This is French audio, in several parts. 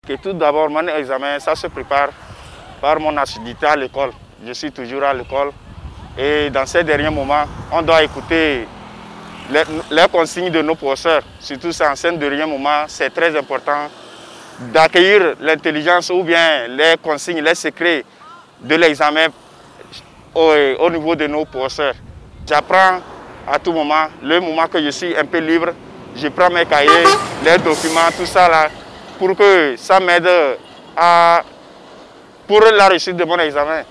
Que tout d'abord, mon examen, ça se prépare par mon assiduité à l'école. Je suis toujours à l'école. Et dans ces derniers moments, on doit écouter les consignes de nos professeurs. Surtout en ces derniers moments, c'est très important d'accueillir l'intelligence ou bien les consignes, les secrets de l'examen au niveau de nos professeurs. J'apprends à tout moment, le moment que je suis un peu libre, je prends mes cahiers, les documents, tout ça là, pour que ça m'aide pour la réussite de mon examen.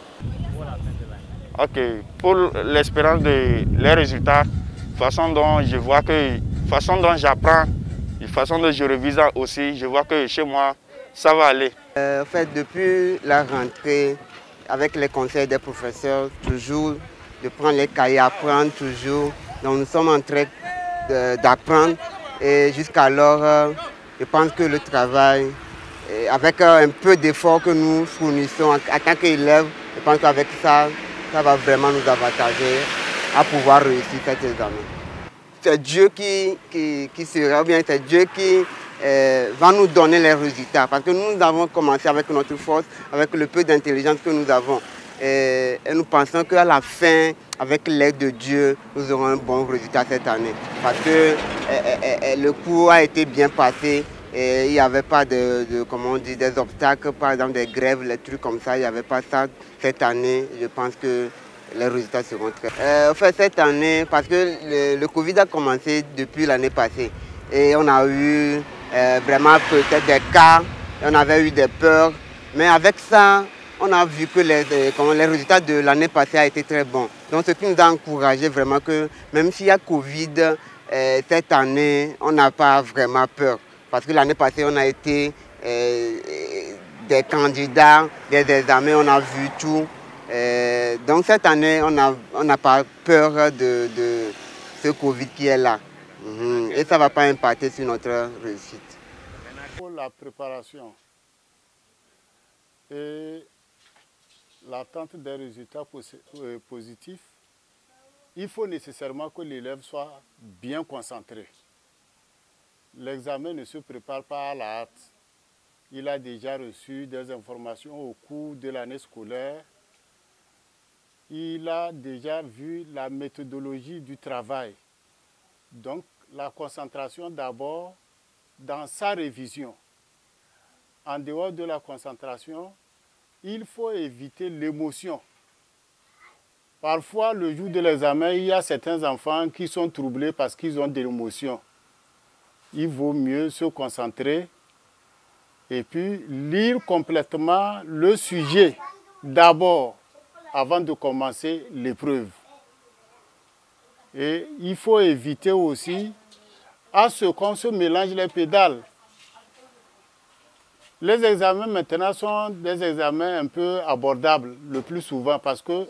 Ok, pour l'espérance de les résultats, façon dont je vois que, façon dont j'apprends, façon dont je révise aussi, je vois que chez moi, ça va aller. En fait, depuis la rentrée, avec les conseils des professeurs, toujours de prendre les cahiers, apprendre toujours. Donc nous sommes en train d'apprendre et jusqu'alors, je pense que le travail, avec un peu d'effort que nous fournissons en tant qu'élèves, je pense qu'avec ça, ça va vraiment nous avantager à pouvoir réussir cet examen. C'est Dieu qui sera, ou bien c'est Dieu qui va nous donner les résultats. Parce que nous avons commencé avec notre force, avec le peu d'intelligence que nous avons. Et nous pensons qu'à la fin, avec l'aide de Dieu, nous aurons un bon résultat cette année. Parce que le cours a été bien passé. Et il n'y avait pas comment on dit, des obstacles, par exemple des grèves, les trucs comme ça. Il n'y avait pas ça cette année. Je pense que les résultats seront très... En fait, cette année, parce que le Covid a commencé depuis l'année passée. Et on a eu vraiment peut-être des cas, on avait eu des peurs. Mais avec ça, on a vu que les résultats de l'année passée ont été très bons. Donc ce qui nous a encouragé vraiment que même s'il y a Covid, cette année, on n'a pas vraiment peur. Parce que l'année passée, on a été des candidats, des examens, on a vu tout. Donc cette année, on n'a pas peur de ce Covid qui est là. Et ça ne va pas impacter sur notre réussite. Pour la préparation et l'attente des résultats positifs, il faut nécessairement que l'élève soit bien concentré. L'examen ne se prépare pas à la hâte. Il a déjà reçu des informations au cours de l'année scolaire. Il a déjà vu la méthodologie du travail. Donc, la concentration d'abord dans sa révision. En dehors de la concentration, il faut éviter l'émotion. Parfois, le jour de l'examen, il y a certains enfants qui sont troublés parce qu'ils ont de l'émotion. Il vaut mieux se concentrer et puis lire complètement le sujet d'abord avant de commencer l'épreuve. Et il faut éviter aussi à ce qu'on se mélange les pédales. Les examens maintenant sont des examens un peu abordables le plus souvent parce que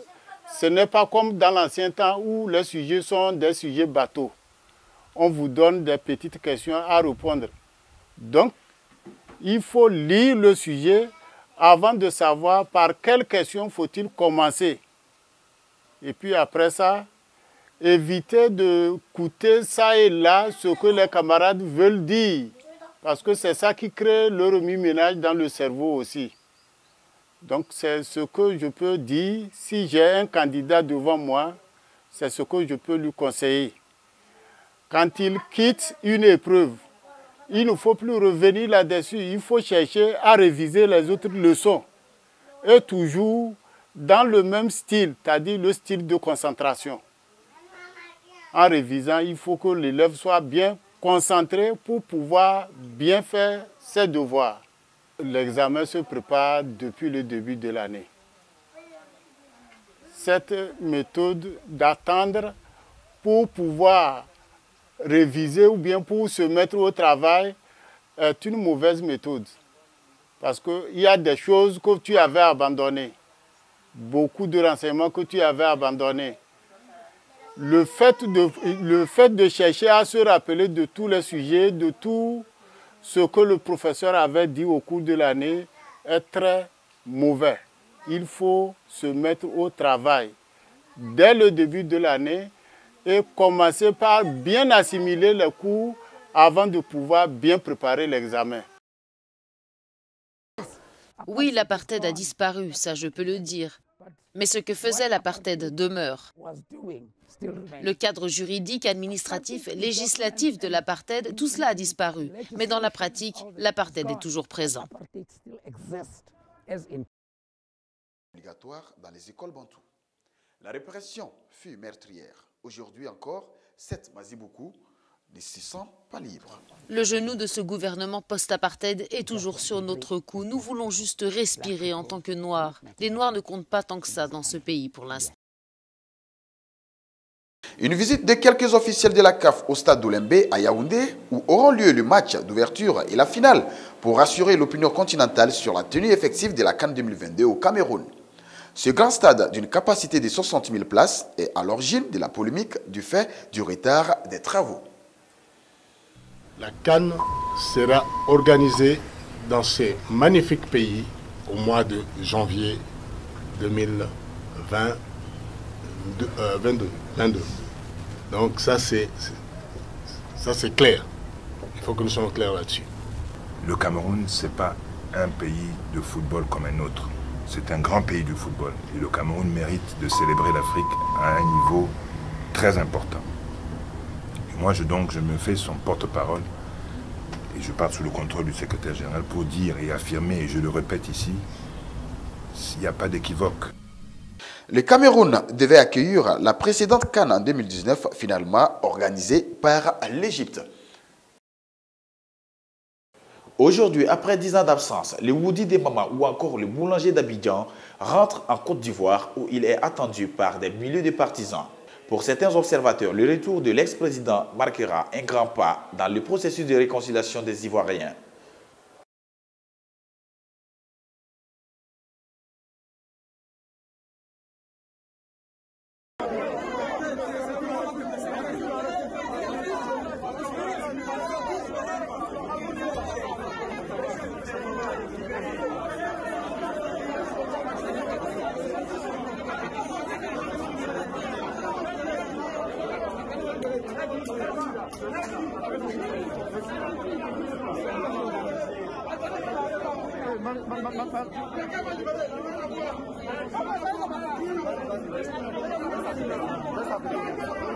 ce n'est pas comme dans l'ancien temps où les sujets sont des sujets bateaux. On vous donne des petites questions à répondre. Donc, il faut lire le sujet avant de savoir par quelle question faut-il commencer. Et puis après ça, éviter d'écouter ça et là ce que les camarades veulent dire. Parce que c'est ça qui crée le remue-ménage dans le cerveau aussi. Donc c'est ce que je peux dire. Si j'ai un candidat devant moi, c'est ce que je peux lui conseiller. Quand il quitte une épreuve, il ne faut plus revenir là-dessus. Il faut chercher à réviser les autres leçons. Et toujours dans le même style, c'est-à-dire le style de concentration. En révisant, il faut que l'élève soit bien concentré pour pouvoir bien faire ses devoirs. L'examen se prépare depuis le début de l'année. Cette méthode d'attendre pour pouvoir réviser ou bien pour se mettre au travail est une mauvaise méthode. Parce qu'il y a des choses que tu avais abandonnées. Beaucoup de renseignements que tu avais abandonnés. Le fait de chercher à se rappeler de tous les sujets, de tout ce que le professeur avait dit au cours de l'année est très mauvais. Il faut se mettre au travail dès le début de l'année et commencer par bien assimiler les cours avant de pouvoir bien préparer l'examen. Oui, l'apartheid a disparu, ça je peux le dire. Mais ce que faisait l'apartheid demeure. Le cadre juridique, administratif, législatif de l'apartheid, tout cela a disparu. Mais dans la pratique, l'apartheid est toujours présent. Obligatoire dans les écoles bantoues. La répression fut meurtrière. Aujourd'hui encore, 7 Maziboukou ne se sentent pas libres. Le genou de ce gouvernement post-apartheid est toujours sur notre cou. Nous voulons juste respirer en tant que Noirs. Les Noirs ne comptent pas tant que ça dans ce pays pour l'instant. Une visite de quelques officiels de la CAF au stade d'Oulembe à Yaoundé, où auront lieu le match d'ouverture et la finale pour rassurer l'opinion continentale sur la tenue effective de la CAN 2022 au Cameroun. Ce grand stade d'une capacité de 60 000 places est à l'origine de la polémique du fait du retard des travaux. La CAN sera organisée dans ce magnifique pays au mois de janvier 2022. Donc ça c'est clair. Il faut que nous soyons clairs là-dessus. Le Cameroun, ce n'est pas un pays de football comme un autre. C'est un grand pays de football. Et le Cameroun mérite de célébrer l'Afrique à un niveau très important. Et moi, je me fais son porte-parole et je pars sous le contrôle du secrétaire général pour dire et affirmer, et je le répète ici, s'il n'y a pas d'équivoque. Le Cameroun devait accueillir la précédente CAN en 2019, finalement organisée par l'Égypte. Aujourd'hui, après 10 ans d'absence, le Woody des Mamas ou encore le boulanger d'Abidjan rentre en Côte d'Ivoire où il est attendu par des milliers de partisans. Pour certains observateurs, le retour de l'ex-président marquera un grand pas dans le processus de réconciliation des Ivoiriens. Let's have